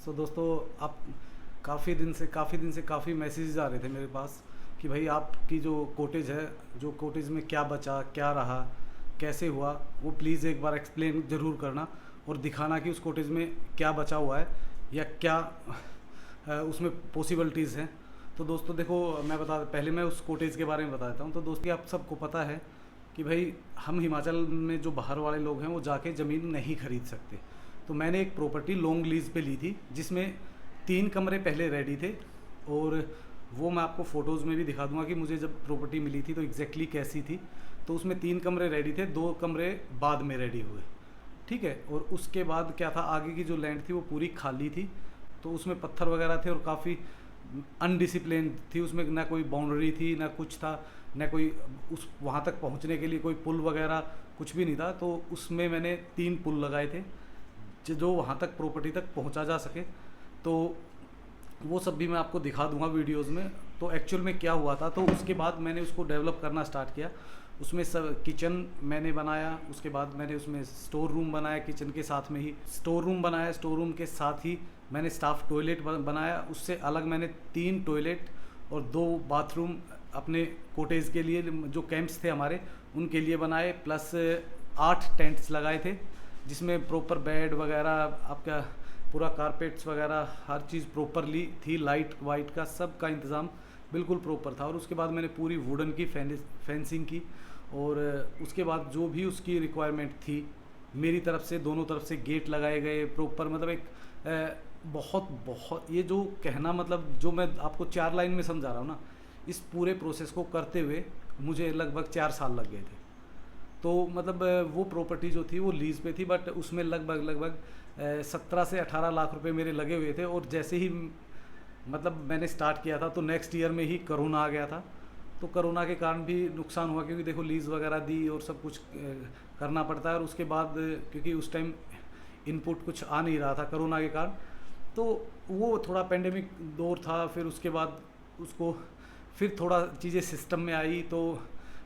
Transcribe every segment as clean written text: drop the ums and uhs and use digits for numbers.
सो दोस्तों, आप काफ़ी दिन से काफ़ी मैसेजेस आ रहे थे मेरे पास कि भाई आपकी जो कोटेज है, जो कोटेज में क्या बचा, क्या रहा, कैसे हुआ, वो प्लीज़ एक बार एक्सप्लेन ज़रूर करना और दिखाना कि उस कोटेज में क्या बचा हुआ है या क्या उसमें पॉसिबिलिटीज़ हैं। तो दोस्तों देखो, पहले मैं उस कोटेज के बारे में बता देता हूँ। तो दोस्तों, आप सबको पता है कि भाई हम हिमाचल में जो बाहर वाले लोग हैं वो जाके ज़मीन नहीं खरीद सकते। तो मैंने एक प्रॉपर्टी लॉन्ग लीज पे ली थी जिसमें 3 कमरे पहले रेडी थे, और वो मैं आपको फ़ोटोज़ में भी दिखा दूंगा कि मुझे जब प्रॉपर्टी मिली थी तो एग्जैक्टली कैसी थी। तो उसमें 3 कमरे रेडी थे, 2 कमरे बाद में रेडी हुए, ठीक है। और उसके बाद क्या था, आगे की जो लैंड थी वो पूरी खाली थी, तो उसमें पत्थर वगैरह थे और काफ़ी अनडिसिप्लिन थी। उसमें ना कोई बाउंड्री थी, ना कुछ था, ना कोई उस वहाँ तक पहुँचने के लिए कोई पुल वगैरह कुछ भी नहीं था। तो उसमें मैंने 3 पुल लगाए थे जो वहाँ तक प्रॉपर्टी तक पहुँचा जा सके। तो वो सब भी मैं आपको दिखा दूंगा वीडियोस में। तो एक्चुअल में क्या हुआ था, तो उसके बाद मैंने उसको डेवलप करना स्टार्ट किया। उसमें सब किचन मैंने बनाया, उसके बाद मैंने उसमें स्टोर रूम बनाया, किचन के साथ में ही स्टोर रूम बनाया, स्टोर रूम के साथ ही मैंने स्टाफ टॉयलेट बनाया। उससे अलग मैंने 3 टॉयलेट और 2 बाथरूम अपने कोटेज के लिए, जो कैंप्स थे हमारे उनके लिए बनाए, प्लस 8 टेंट्स लगाए थे जिसमें प्रॉपर बेड वगैरह, आपका पूरा कारपेट्स वगैरह, हर चीज़ प्रॉपरली थी, लाइट वाइट का सब का इंतज़ाम बिल्कुल प्रॉपर था। और उसके बाद मैंने पूरी वुडन की फेंसिंग की, और उसके बाद जो भी उसकी रिक्वायरमेंट थी मेरी तरफ से, दोनों तरफ से गेट लगाए गए प्रॉपर। मतलब एक बहुत बहुत ये जो कहना, मतलब जो मैं आपको 4 लाइन में समझा रहा हूँ ना, इस पूरे प्रोसेस को करते हुए मुझे लगभग 4 साल लग गए थे। तो मतलब वो प्रॉपर्टी जो थी वो लीज़ पे थी, बट उसमें लगभग 17 से 18 लाख रुपए मेरे लगे हुए थे। और जैसे ही मतलब मैंने स्टार्ट किया था तो नेक्स्ट ईयर में ही कोरोना आ गया था। तो कोरोना के कारण भी नुकसान हुआ, क्योंकि देखो लीज़ वगैरह दी और सब कुछ करना पड़ता है। और उसके बाद क्योंकि उस टाइम इनपुट कुछ आ नहीं रहा था कोरोना के कारण, तो वो थोड़ा पेंडेमिक दौर था। फिर उसके बाद उसको फिर थोड़ा चीज़ें सिस्टम में आई, तो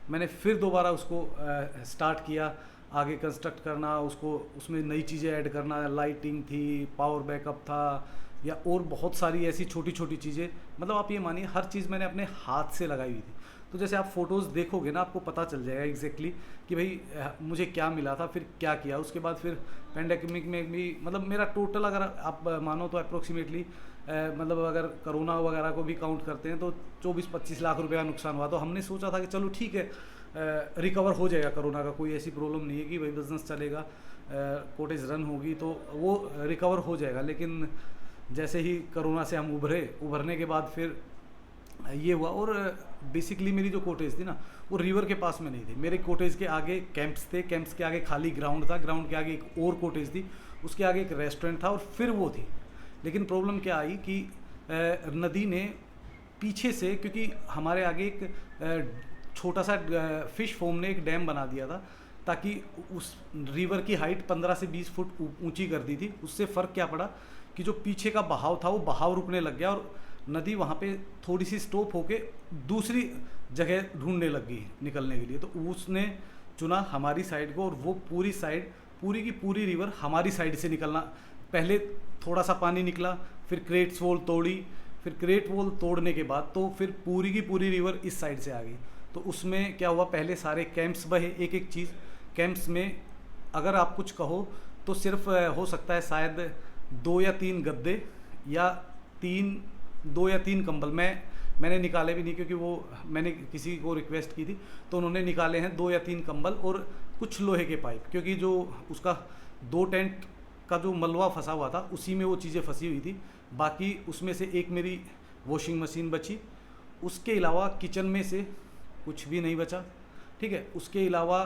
मैंने फिर दोबारा उसको स्टार्ट किया, आगे कंस्ट्रक्ट करना, उसको उसमें नई चीज़ें ऐड करना, लाइटिंग थी, पावर बैकअप था, या और बहुत सारी ऐसी छोटी छोटी चीज़ें। मतलब आप ये मानिए हर चीज़ मैंने अपने हाथ से लगाई हुई थी। तो जैसे आप फ़ोटोज़ देखोगे ना, आपको पता चल जाएगा एग्जैक्टली कि भाई मुझे क्या मिला था, फिर क्या किया। उसके बाद फिर पेंडेमिक में भी मतलब मेरा टोटल, अगर आप मानो तो अप्रोक्सीमेटली मतलब अगर कोरोना वगैरह को भी काउंट करते हैं तो 24-25 लाख रुपए का नुकसान हुआ। तो हमने सोचा था कि चलो ठीक है, रिकवर हो जाएगा कोरोना का, कोई ऐसी प्रॉब्लम नहीं है कि भाई बिज़नेस चलेगा, कोटेज रन होगी तो वो रिकवर हो जाएगा। लेकिन जैसे ही कोरोना से हम उभरने के बाद फिर ये हुआ। और बेसिकली मेरी जो कोटेज थी ना, वो रिवर के पास में नहीं थी। मेरे कोटेज के आगे कैंप्स थे, कैंप्स के आगे खाली ग्राउंड था, ग्राउंड के आगे एक और कोटेज थी, उसके आगे एक रेस्टोरेंट था, और फिर वो थी। लेकिन प्रॉब्लम क्या आई कि नदी ने पीछे से, क्योंकि हमारे आगे एक छोटा सा फिश फॉर्म ने एक डैम बना दिया था, ताकि उस रिवर की हाइट 15 से 20 फुट ऊंची कर दी थी। उससे फ़र्क क्या पड़ा कि जो पीछे का बहाव था वो बहाव रुकने लग गया, और नदी वहाँ पे थोड़ी सी स्टॉप होके दूसरी जगह ढूंढने लग गई निकलने के लिए। तो उसने चुना हमारी साइड को, और वो पूरी साइड, पूरी की पूरी रिवर हमारी साइड से निकलना। पहले थोड़ा सा पानी निकला, फिर क्रेट्स वॉल तोड़ी, फिर क्रेट वॉल तोड़ने के बाद तो फिर पूरी की पूरी रिवर इस साइड से आ गई। तो उसमें क्या हुआ, पहले सारे कैंप्स बहे, एक एक चीज़। कैंप्स में अगर आप कुछ कहो तो सिर्फ हो सकता है शायद 2 या 3 गद्दे, या 2 या 3 कंबल। मैंने निकाले भी नहीं, क्योंकि वो मैंने किसी को रिक्वेस्ट की थी, तो उन्होंने निकाले हैं 2 या 3 कंबल और कुछ लोहे के पाइप। क्योंकि जो उसका 2 टेंट का जो मलबा फंसा हुआ था उसी में वो चीज़ें फंसी हुई थी। बाकी उसमें से एक मेरी वॉशिंग मशीन बची, उसके अलावा किचन में से कुछ भी नहीं बचा, ठीक है। उसके अलावा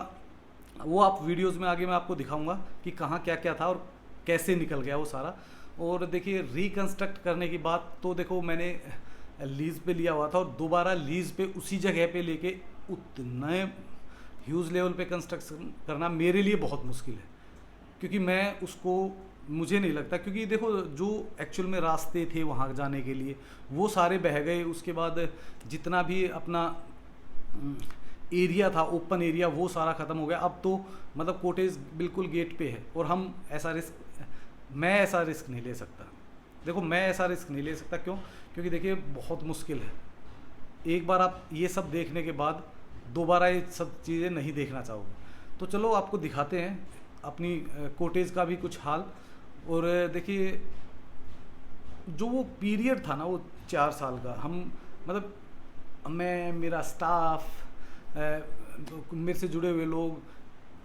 वो आप वीडियोस में आगे मैं आपको दिखाऊंगा कि कहाँ क्या क्या था और कैसे निकल गया वो सारा। और देखिए, रिकंस्ट्रक्ट करने की बात तो देखो, मैंने लीज़ पे लिया हुआ था, और दोबारा लीज़ पे उसी जगह पे लेके उतने ह्यूज लेवल पे कंस्ट्रक्शन करना मेरे लिए बहुत मुश्किल है। क्योंकि मैं उसको, मुझे नहीं लगता, क्योंकि देखो जो एक्चुअल में रास्ते थे वहाँ जाने के लिए वो सारे बह गए। उसके बाद जितना भी अपना एरिया था, ओपन एरिया, वो सारा ख़त्म हो गया। अब तो मतलब कोटेज बिल्कुल गेट पे है, और मैं ऐसा रिस्क नहीं ले सकता। देखो मैं ऐसा रिस्क नहीं ले सकता, क्यों? क्योंकि देखिए बहुत मुश्किल है। एक बार आप ये सब देखने के बाद दोबारा ये सब चीज़ें नहीं देखना चाहोगे। तो चलो आपको दिखाते हैं अपनी कोटेज का भी कुछ हाल। और देखिए जो वो पीरियड था ना, वो 4 साल का, हम मतलब मैं, मेरा स्टाफ, मेरे से जुड़े हुए लोग,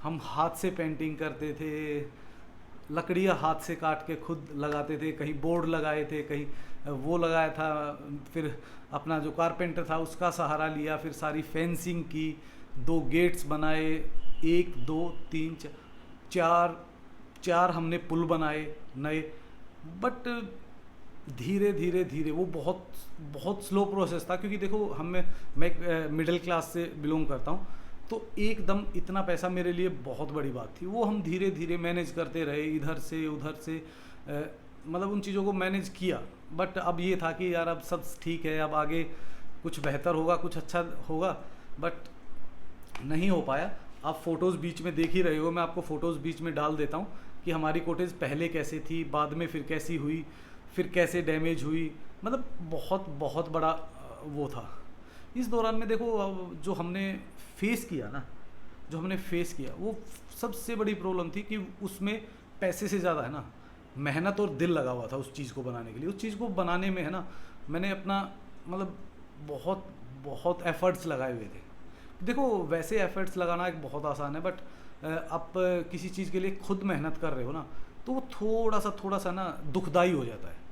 हम हाथ से पेंटिंग करते थे, लकड़ियाँ हाथ से काट के खुद लगाते थे, कहीं बोर्ड लगाए थे, कहीं वो लगाया था, फिर अपना जो कारपेंटर था उसका सहारा लिया, फिर सारी फेंसिंग की, 2 गेट्स बनाए, 1 2 3 4 4 हमने पुल बनाए नए। बट धीरे धीरे धीरे वो बहुत बहुत स्लो प्रोसेस था, क्योंकि देखो मैं एक मिडिल क्लास से बिलोंग करता हूँ, तो एकदम इतना पैसा मेरे लिए बहुत बड़ी बात थी। वो हम धीरे धीरे मैनेज करते रहे, इधर से उधर से, मतलब उन चीज़ों को मैनेज किया। बट अब ये था कि यार अब सब ठीक है, अब आगे कुछ बेहतर होगा, कुछ अच्छा होगा, बट नहीं हो पाया। आप फ़ोटोज़ बीच में देख ही रहे हो, मैं आपको फ़ोटोज़ बीच में डाल देता हूँ कि हमारी कोटेज पहले कैसे थी, बाद में फिर कैसी हुई, फिर कैसे डैमेज हुई। मतलब बहुत बहुत बड़ा वो था। इस दौरान में देखो जो हमने फेस किया ना, जो हमने फेस किया, वो सबसे बड़ी प्रॉब्लम थी कि उसमें पैसे से ज़्यादा है ना मेहनत और दिल लगा हुआ था उस चीज़ को बनाने के लिए। उस चीज़ को बनाने में है ना मैंने अपना मतलब बहुत बहुत एफ़र्ट्स लगाए हुए थे। देखो वैसे एफ़र्ट्स लगाना एक बहुत आसान है, बट आप किसी चीज़ के लिए खुद मेहनत कर रहे हो ना, तो वो थोड़ा सा ना दुखदाई हो जाता है।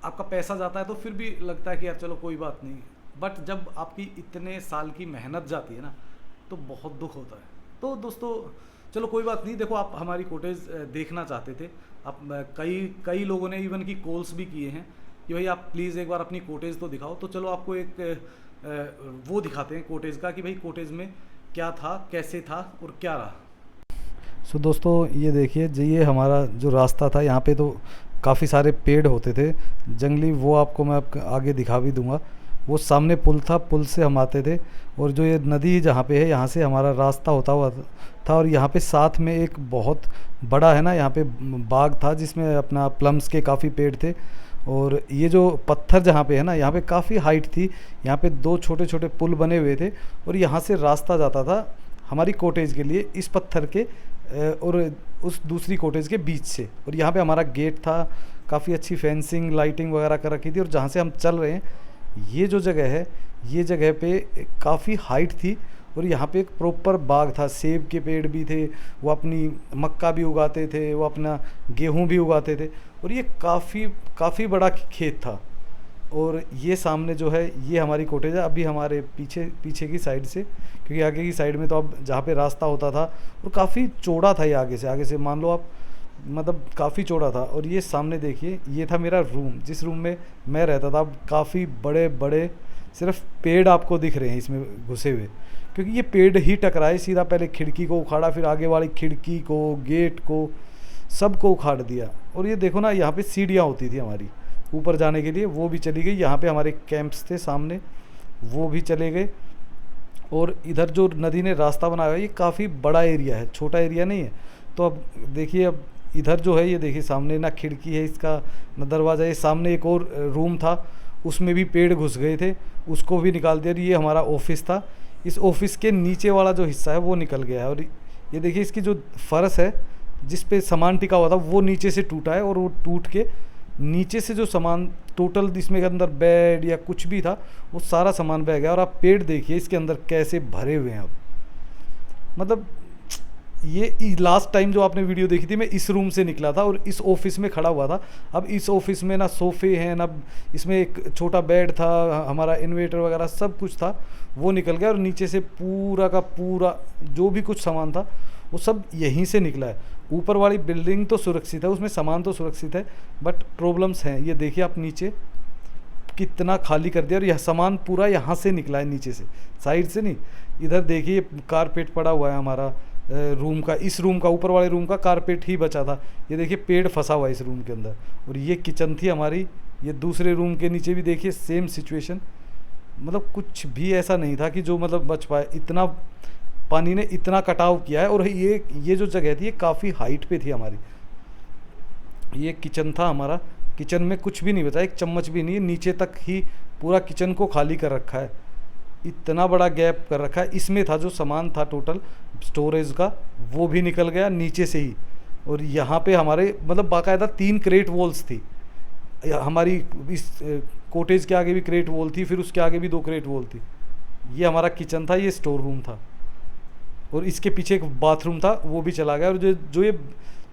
आपका पैसा जाता है तो फिर भी लगता है कि यार चलो कोई बात नहीं, बट जब आपकी इतने साल की मेहनत जाती है ना, तो बहुत दुख होता है। तो दोस्तों चलो कोई बात नहीं, देखो आप हमारी कोटेज देखना चाहते थे, आप कई लोगों ने इवन की कॉल्स भी किए हैं कि भाई आप प्लीज़ एक बार अपनी कोटेज तो दिखाओ। तो चलो आपको एक वो दिखाते हैं कोटेज का, कि भाई कोटेज में क्या था, कैसे था और क्या रहा। सो दोस्तों ये देखिए, ये हमारा जो रास्ता था, यहाँ पे तो काफ़ी सारे पेड़ होते थे जंगली, वो आपको मैं आगे दिखा भी दूंगा। वो सामने पुल था, पुल से हम आते थे, और जो ये नदी जहाँ पे है, यहाँ से हमारा रास्ता होता हुआ था। और यहाँ पे साथ में एक बहुत बड़ा है ना, यहाँ पे बाग था जिसमें अपना प्लम्स के काफ़ी पेड़ थे। और ये जो पत्थर जहाँ पे है ना, यहाँ पे काफ़ी हाइट थी, यहाँ पे 2 छोटे छोटे पुल बने हुए थे, और यहाँ से रास्ता जाता था हमारी कोटेज के लिए इस पत्थर के और उस दूसरी कोटेज के बीच से। और यहाँ पे हमारा गेट था, काफ़ी अच्छी फेंसिंग लाइटिंग वगैरह कर रखी थी। और जहाँ से हम चल रहे हैं, ये जो जगह है, ये जगह पे काफ़ी हाइट थी, और यहाँ पे एक प्रॉपर बाग था, सेब के पेड़ भी थे, वो अपनी मक्का भी उगाते थे, वो अपना गेहूँ भी उगाते थे, और ये काफ़ी बड़ा खेत था। और ये सामने जो है, ये हमारी कोटेज है। अभी हमारे पीछे की साइड से, क्योंकि आगे की साइड में तो अब जहाँ पे रास्ता होता था, और काफ़ी चौड़ा था ये, आगे से मान लो आप, मतलब काफ़ी चौड़ा था। और ये सामने देखिए, ये था मेरा रूम, जिस रूम में मैं रहता था। अब काफ़ी बड़े बड़े सिर्फ पेड़ आपको दिख रहे हैं इसमें घुसे हुए, क्योंकि ये पेड़ ही टकराए सीधा, पहले खिड़की को उखाड़ा, फिर आगे वाली खिड़की को, गेट को, सब को उखाड़ दिया। और ये देखो ना, यहाँ पे सीढ़ियाँ होती थी हमारी ऊपर जाने के लिए, वो भी चली गई। यहाँ पे हमारे कैंप्स थे सामने, वो भी चले गए। और इधर जो नदी ने रास्ता बनाया है, ये काफ़ी बड़ा एरिया है, छोटा एरिया नहीं है। तो अब देखिए, अब इधर जो है, ये देखिए सामने ना खिड़की है इसका, ना दरवाज़ा। ये सामने एक और रूम था, उसमें भी पेड़ घुस गए थे, उसको भी निकाल दिया। ये हमारा ऑफिस था, इस ऑफिस के नीचे वाला जो हिस्सा है वो निकल गया है। और ये देखिए, इसकी जो फर्श है जिस पे सामान टिका हुआ था, वो नीचे से टूटा है, और वो टूट के नीचे से जो सामान टोटल इसमें अंदर बेड या कुछ भी था, वो सारा सामान बह गया। और आप पेड़ देखिए इसके अंदर कैसे भरे हुए हैं। अब मतलब ये लास्ट टाइम जो आपने वीडियो देखी थी, मैं इस रूम से निकला था और इस ऑफिस में खड़ा हुआ था। अब इस ऑफिस में ना सोफ़े हैं, ना इसमें एक छोटा बेड था, हमारा इन्वर्टर वगैरह सब कुछ था, वो निकल गया। और नीचे से पूरा का पूरा जो भी कुछ सामान था, वो सब यहीं से निकला है। ऊपर वाली बिल्डिंग तो सुरक्षित है, उसमें सामान तो सुरक्षित है, बट प्रॉब्लम्स हैं। ये देखिए आप नीचे कितना खाली कर दिया, और यह सामान पूरा यहाँ से निकला है, नीचे से, साइड से नहीं। इधर देखिए कारपेट पड़ा हुआ है हमारा रूम का, इस रूम का, ऊपर वाले रूम का कारपेट ही बचा था। ये देखिए पेड़ फंसा हुआ है इस रूम के अंदर। और ये किचन थी हमारी, ये दूसरे रूम के नीचे भी देखिए सेम सिचुएशन। मतलब कुछ भी ऐसा नहीं था कि जो मतलब बच पाए, इतना पानी ने इतना कटाव किया है। और ये जो जगह थी, ये काफ़ी हाइट पे थी हमारी। ये किचन था हमारा। किचन में कुछ भी नहीं बचा, एक चम्मच भी नहीं है, नीचे तक ही पूरा किचन को खाली कर रखा है। इतना बड़ा गैप कर रखा है। इसमें था जो सामान था टोटल स्टोरेज का, वो भी निकल गया नीचे से ही। और यहाँ पे हमारे मतलब बाकायदा 3 क्रेट वॉल्स थी हमारी। इस कोटेज के आगे भी क्रेट वॉल थी, फिर उसके आगे भी 2 क्रेट वॉल थी। ये हमारा किचन था, ये स्टोर रूम था, और इसके पीछे एक बाथरूम था, वो भी चला गया। और जो ये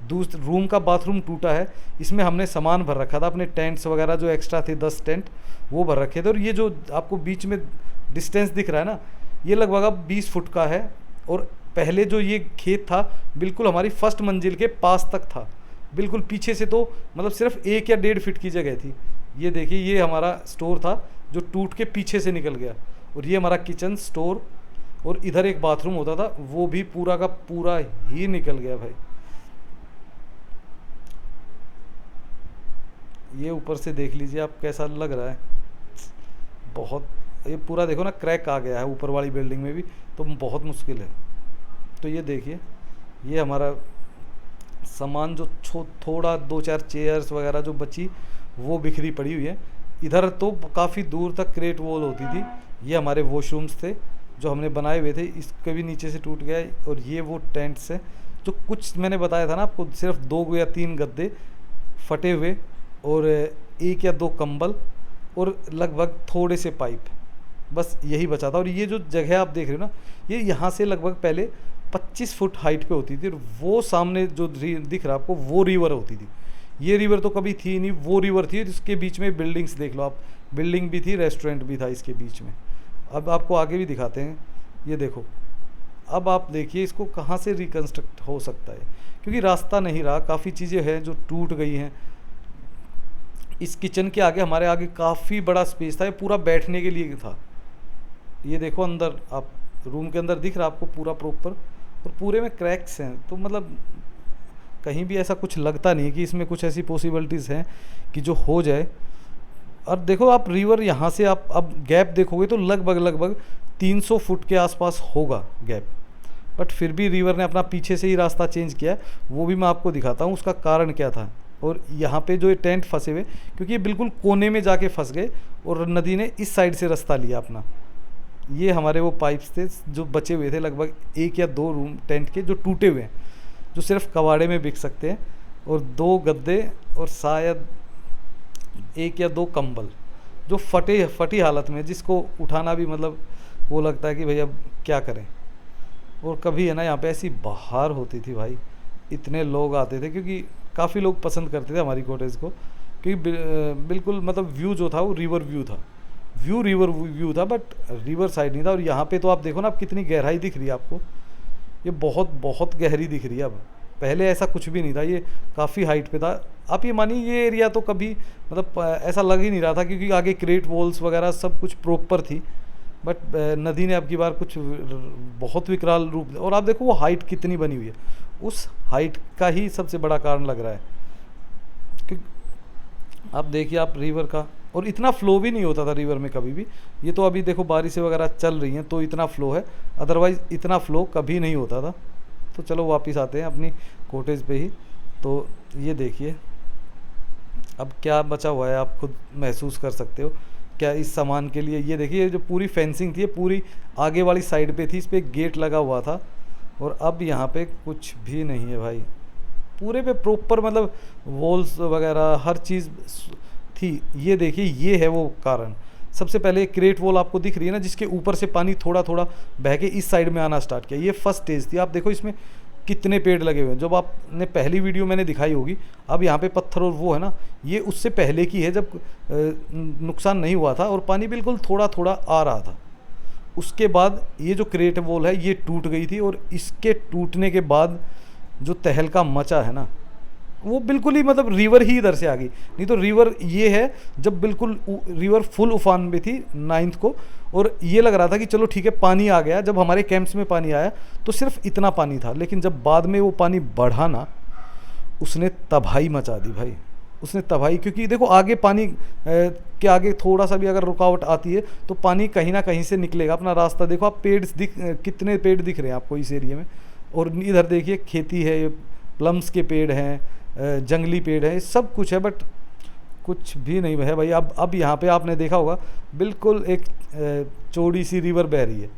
दूसरे रूम का बाथरूम टूटा है, इसमें हमने सामान भर रखा था, अपने टेंट्स वगैरह जो एक्स्ट्रा थे 10 टेंट वो भर रखे थे। और ये जो आपको बीच में डिस्टेंस दिख रहा है ना, ये लगभग अब 20 फुट का है। और पहले जो ये खेत था बिल्कुल हमारी फर्स्ट मंजिल के पास तक था, बिल्कुल पीछे से तो मतलब सिर्फ 1 या 1.5 फीट की जगह थी। ये देखिए, ये हमारा स्टोर था जो टूट के पीछे से निकल गया। और ये हमारा किचन स्टोर, और इधर एक बाथरूम होता था, वो भी पूरा का पूरा ही निकल गया भाई। ये ऊपर से देख लीजिए आप कैसा लग रहा है। बहुत, ये पूरा देखो ना क्रैक आ गया है ऊपर वाली बिल्डिंग में भी, तो बहुत मुश्किल है। तो ये देखिए, ये हमारा सामान जो थोड़ा 2-4 चेयर्स वगैरह जो बची वो बिखरी पड़ी हुई है। इधर तो काफ़ी दूर तक क्रेट वॉल होती थी। ये हमारे वॉशरूम्स थे जो हमने बनाए हुए थे, इसके भी नीचे से टूट गया। और ये वो टेंट्स है जो कुछ मैंने बताया था ना आपको, सिर्फ 2 या 3 गद्दे फटे हुए, और 1 या 2 कंबल, और लगभग थोड़े से पाइप, बस यही बचा था। और ये जो जगह आप देख रहे हो ना, ये यहाँ से लगभग पहले 25 फुट हाइट पे होती थी, और वो सामने जो दिख रहा है आपको, वो रिवर होती थी। ये रिवर तो कभी थी नहीं, वो रिवर थी। इसके बीच में बिल्डिंग्स देख लो आप, बिल्डिंग भी थी, रेस्टोरेंट भी था इसके बीच में। अब आपको आगे भी दिखाते हैं, ये देखो। अब आप देखिए इसको कहाँ से रिकन्स्ट्रक्ट हो सकता है, क्योंकि रास्ता नहीं रहा, काफ़ी चीज़ें हैं जो टूट गई हैं। इस किचन के आगे हमारे आगे काफ़ी बड़ा स्पेस था, ये पूरा बैठने के लिए था। ये देखो अंदर, आप रूम के अंदर दिख रहा है आपको पूरा प्रॉपर, और पूरे में क्रैक्स हैं। तो मतलब कहीं भी ऐसा कुछ लगता नहीं कि इसमें कुछ ऐसी पॉसिबिलिटीज़ हैं कि जो हो जाए। और देखो आप रिवर यहाँ से आप अब गैप देखोगे तो लगभग 300 फुट के आसपास होगा गैप, बट फिर भी रिवर ने अपना पीछे से ही रास्ता चेंज किया है। वो भी मैं आपको दिखाता हूँ उसका कारण क्या था। और यहाँ पे जो ये टेंट फंसे हुए, क्योंकि ये बिल्कुल कोने में जाके फंस गए, और नदी ने इस साइड से रास्ता लिया अपना। ये हमारे वो पाइप्स थे जो बचे हुए थे, लगभग 1 या 2 रूम टेंट के जो टूटे हुए हैं, जो सिर्फ कबाड़े में बिक सकते हैं, और 2 गद्दे, और शायद 1 या 2 कंबल जो फटी हालत में, जिसको उठाना भी मतलब वो लगता है कि भाई अब क्या करें। और कभी है ना यहाँ पे ऐसी बहार होती थी भाई, इतने लोग आते थे, क्योंकि काफ़ी लोग पसंद करते थे हमारी कॉटेज को, क्योंकि बिल्कुल मतलब व्यू जो था वो रिवर व्यू था, रिवर व्यू था, बट रिवर साइड नहीं था। और यहाँ पे तो आप देखो ना, आप कितनी गहराई दिख रही है आपको, ये बहुत बहुत गहरी दिख रही है अब। पहले ऐसा कुछ भी नहीं था, ये काफ़ी हाइट पे था। आप ये मानिए ये एरिया तो कभी मतलब ऐसा लग ही नहीं रहा था, क्योंकि आगे क्रेट वॉल्स वगैरह सब कुछ प्रॉपर थी। बट नदी ने अब की बार कुछ बहुत विकराल रूप, और आप देखो वो हाइट कितनी बनी हुई है, उस हाइट का ही सबसे बड़ा कारण लग रहा है। क्योंकि आप देखिए आप रिवर का, और इतना फ्लो भी नहीं होता था रिवर में कभी भी। ये तो अभी देखो बारिशें वगैरह चल रही हैं तो इतना फ्लो है, अदरवाइज़ इतना फ्लो कभी नहीं होता था। तो चलो वापस आते हैं अपनी कॉटेज पे ही। तो ये देखिए अब क्या बचा हुआ है, आप खुद महसूस कर सकते हो क्या इस सामान के लिए। ये देखिए जो पूरी फेंसिंग थी, ये पूरी आगे वाली साइड पे थी, इस पर एक गेट लगा हुआ था, और अब यहाँ पे कुछ भी नहीं है भाई। पूरे पे प्रॉपर मतलब वॉल्स वगैरह हर चीज़ थी। ये देखिए ये है वो कारण। सबसे पहले क्रेट वॉल आपको दिख रही है ना, जिसके ऊपर से पानी थोड़ा थोड़ा बह के इस साइड में आना स्टार्ट किया, ये फर्स्ट स्टेज थी। आप देखो इसमें कितने पेड़ लगे हुए हैं, जब आपने पहली वीडियो मैंने दिखाई होगी। अब यहाँ पे पत्थर और वो है ना, ये उससे पहले की है, जब नुकसान नहीं हुआ था और पानी बिल्कुल थोड़ा थोड़ा आ रहा था। उसके बाद ये जो क्रेट वॉल है ये टूट गई थी, और इसके टूटने के बाद जो तहलका मचा है ना, वो बिल्कुल ही मतलब रिवर ही इधर से आ गई। नहीं तो रिवर ये है जब बिल्कुल रिवर फुल उफान में थी 9th को, और ये लग रहा था कि चलो ठीक है पानी आ गया। जब हमारे कैंप्स में पानी आया तो सिर्फ इतना पानी था, लेकिन जब बाद में वो पानी बढ़ा ना, उसने तबाही मचा दी भाई, उसने तबाही। क्योंकि देखो आगे पानी के आगे थोड़ा सा भी अगर रुकावट आती है तो पानी कहीं ना कहीं से निकलेगा अपना रास्ता। देखो आप पेड़ कितने पेड़ दिख रहे हैं आपको इस एरिया में, और इधर देखिए खेती है, प्लम्स के पेड़ हैं, जंगली पेड़ है, सब कुछ है, बट कुछ भी नहीं है भाई। अब यहाँ पे आपने देखा होगा बिल्कुल एक चौड़ी सी रिवर बह रही है,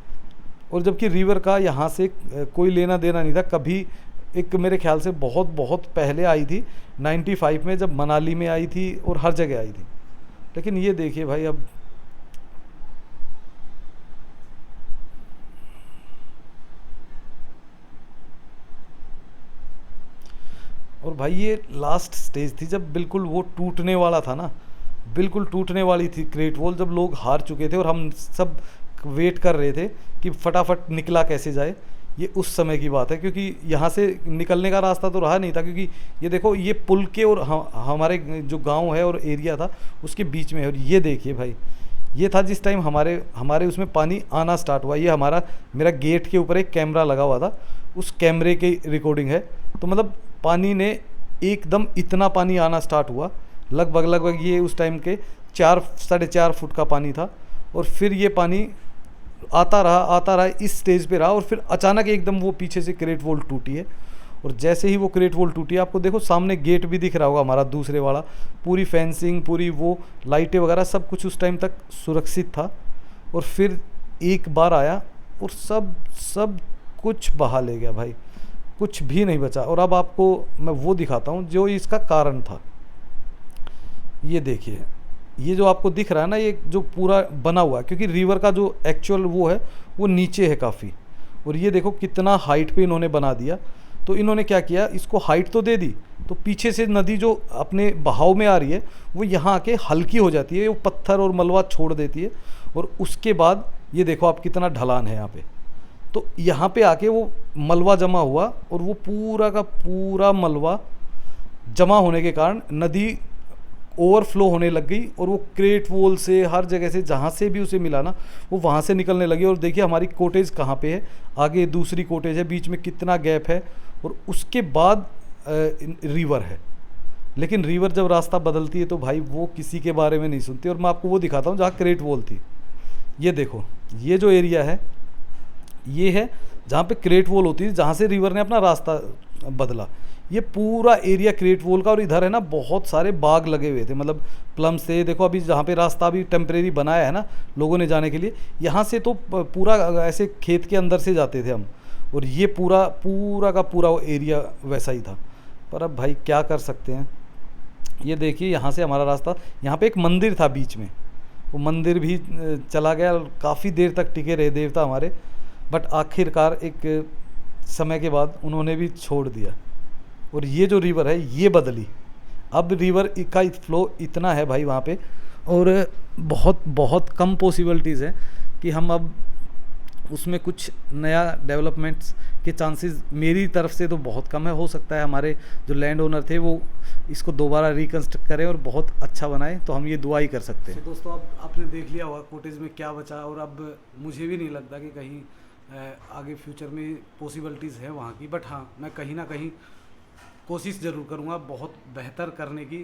और जबकि रिवर का यहाँ से कोई लेना देना नहीं था कभी। एक मेरे ख्याल से बहुत बहुत पहले आई थी 95 में, जब मनाली में आई थी और हर जगह आई थी। लेकिन ये देखिए भाई अब और भाई ये लास्ट स्टेज थी जब बिल्कुल वो टूटने वाला था ना, बिल्कुल टूटने वाली थी ग्रेट वॉल, जब लोग हार चुके थे और हम सब वेट कर रहे थे कि फटाफट निकला कैसे जाए। ये उस समय की बात है, क्योंकि यहाँ से निकलने का रास्ता तो रहा नहीं था, क्योंकि ये देखो ये पुल के और हमारे जो गांव है और एरिया था उसके बीच में है। और ये देखिए भाई, ये था जिस टाइम हमारे उसमें पानी आना स्टार्ट हुआ। ये मेरा गेट के ऊपर एक कैमरा लगा हुआ था, उस कैमरे की रिकॉर्डिंग है। तो मतलब पानी ने एकदम इतना पानी आना स्टार्ट हुआ, लगभग ये उस टाइम के 4-4.5 फुट का पानी था। और फिर ये पानी आता रहा इस स्टेज पे रहा, और फिर अचानक एकदम वो पीछे से क्रेट वॉल टूटी है। और जैसे ही वो क्रेट वॉल टूटी, आपको देखो सामने गेट भी दिख रहा होगा हमारा दूसरे वाला, पूरी फेंसिंग, पूरी वो लाइटें वगैरह सब कुछ उस टाइम तक सुरक्षित था। और फिर एक बार आया और सब कुछ बहा ले गया भाई, कुछ भी नहीं बचा। और अब आपको मैं वो दिखाता हूँ जो इसका कारण था। ये देखिए, ये जो आपको दिख रहा है ना, ये जो पूरा बना हुआ है, क्योंकि रिवर का जो एक्चुअल वो है वो नीचे है काफ़ी। और ये देखो कितना हाइट पे इन्होंने बना दिया। तो इन्होंने क्या किया, इसको हाइट तो दे दी, तो पीछे से नदी जो अपने बहाव में आ रही है वो यहाँ आके हल्की हो जाती है, वो पत्थर और मलबा छोड़ देती है। और उसके बाद ये देखो आप कितना ढलान है यहाँ पे। तो यहाँ पे आके वो मलबा जमा हुआ, और वो पूरा का पूरा मलबा जमा होने के कारण नदी ओवरफ्लो होने लग गई। और वो क्रेट वॉल से हर जगह से जहाँ से भी उसे मिला ना, वो वहाँ से निकलने लगी। और देखिए हमारी कोटेज कहाँ पे है, आगे दूसरी कोटेज है, बीच में कितना गैप है, और उसके बाद रिवर है। लेकिन रिवर जब रास्ता बदलती है तो भाई वो किसी के बारे में नहीं सुनती। और मैं आपको वो दिखाता हूँ जहाँ क्रेट वॉल थी। ये देखो, ये जो एरिया है ये है जहाँ पे क्रेट वॉल होती है, जहाँ से रिवर ने अपना रास्ता बदला। ये पूरा एरिया क्रेट वॉल का। और इधर है ना बहुत सारे बाग लगे हुए थे, मतलब प्लम्स थे। देखो अभी जहाँ पे रास्ता अभी टेम्परेरी बनाया है ना लोगों ने जाने के लिए, यहाँ से तो पूरा ऐसे खेत के अंदर से जाते थे हम। और ये पूरा का पूरा वो एरिया वैसा ही था। पर अब भाई क्या कर सकते हैं। ये देखिए यहाँ से हमारा रास्ता, यहाँ पे एक मंदिर था बीच में, वो मंदिर भी चला गया। काफ़ी देर तक टिके रहे देवता हमारे, बट आखिरकार एक समय के बाद उन्होंने भी छोड़ दिया। और ये जो रिवर है ये बदली। अब रिवर का फ्लो इतना है भाई वहाँ पे, और बहुत बहुत कम पॉसिबिलिटीज़ है कि हम अब उसमें कुछ नया डेवलपमेंट्स के चांसेस मेरी तरफ से तो बहुत कम है। हो सकता है हमारे जो लैंड ओनर थे वो इसको दोबारा रिकन्स्ट्रक्ट करें और बहुत अच्छा बनाएं, तो हम ये दुआ ही कर सकते हैं। तो दोस्तों अब आपने देख लिया होगा कोटेज में क्या बचा। और अब मुझे भी नहीं लगता कि कहीं आगे फ्यूचर में पॉसिबिलिटीज़ है वहाँ की। बट हाँ, मैं कहीं ना कहीं कोशिश ज़रूर करूँगा बहुत बेहतर करने की,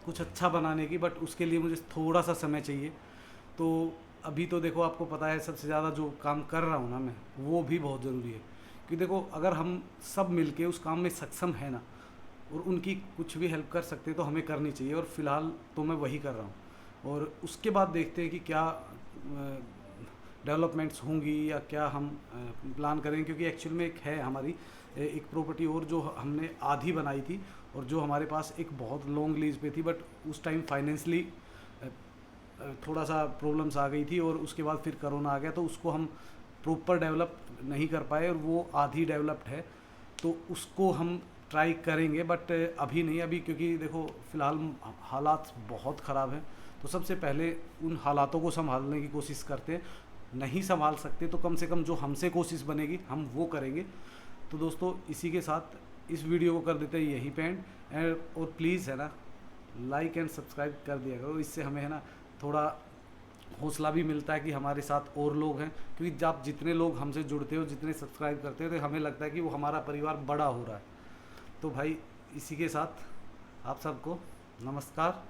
कुछ अच्छा बनाने की। बट उसके लिए मुझे थोड़ा सा समय चाहिए। तो अभी तो देखो आपको पता है सबसे ज़्यादा जो काम कर रहा हूँ ना मैं, वो भी बहुत ज़रूरी है। कि देखो अगर हम सब मिलके उस काम में सक्षम है ना, और उनकी कुछ भी हेल्प कर सकते हैं तो हमें करनी चाहिए। और फिलहाल तो मैं वही कर रहा हूँ। और उसके बाद देखते हैं कि क्या डेवलपमेंट्स होंगी या क्या हम प्लान करेंगे। क्योंकि एक्चुअल में एक है हमारी एक प्रॉपर्टी और जो हमने आधी बनाई थी, और जो हमारे पास एक बहुत लॉन्ग लीज पे थी। बट उस टाइम फाइनेंशली थोड़ा सा प्रॉब्लम्स आ गई थी, और उसके बाद फिर कोरोना आ गया, तो उसको हम प्रॉपर डेवलप नहीं कर पाए, और वो आधी डेवलप्ड है। तो उसको हम ट्राई करेंगे, बट अभी नहीं। अभी क्योंकि देखो फ़िलहाल हालात बहुत ख़राब हैं, तो सबसे पहले उन हालातों को संभालने की कोशिश करते हैं। नहीं संभाल सकते तो कम से कम जो हमसे कोशिश बनेगी हम वो करेंगे। तो दोस्तों इसी के साथ इस वीडियो को कर देते हैं यहीं पे एंड। और प्लीज़ है ना लाइक एंड सब्सक्राइब कर दिया करो, इससे हमें है ना थोड़ा हौसला भी मिलता है कि हमारे साथ और लोग हैं। क्योंकि आप जितने लोग हमसे जुड़ते हो, जितने सब्सक्राइब करते हो, तो हमें लगता है कि वो हमारा परिवार बड़ा हो रहा है। तो भाई इसी के साथ आप सबको नमस्कार।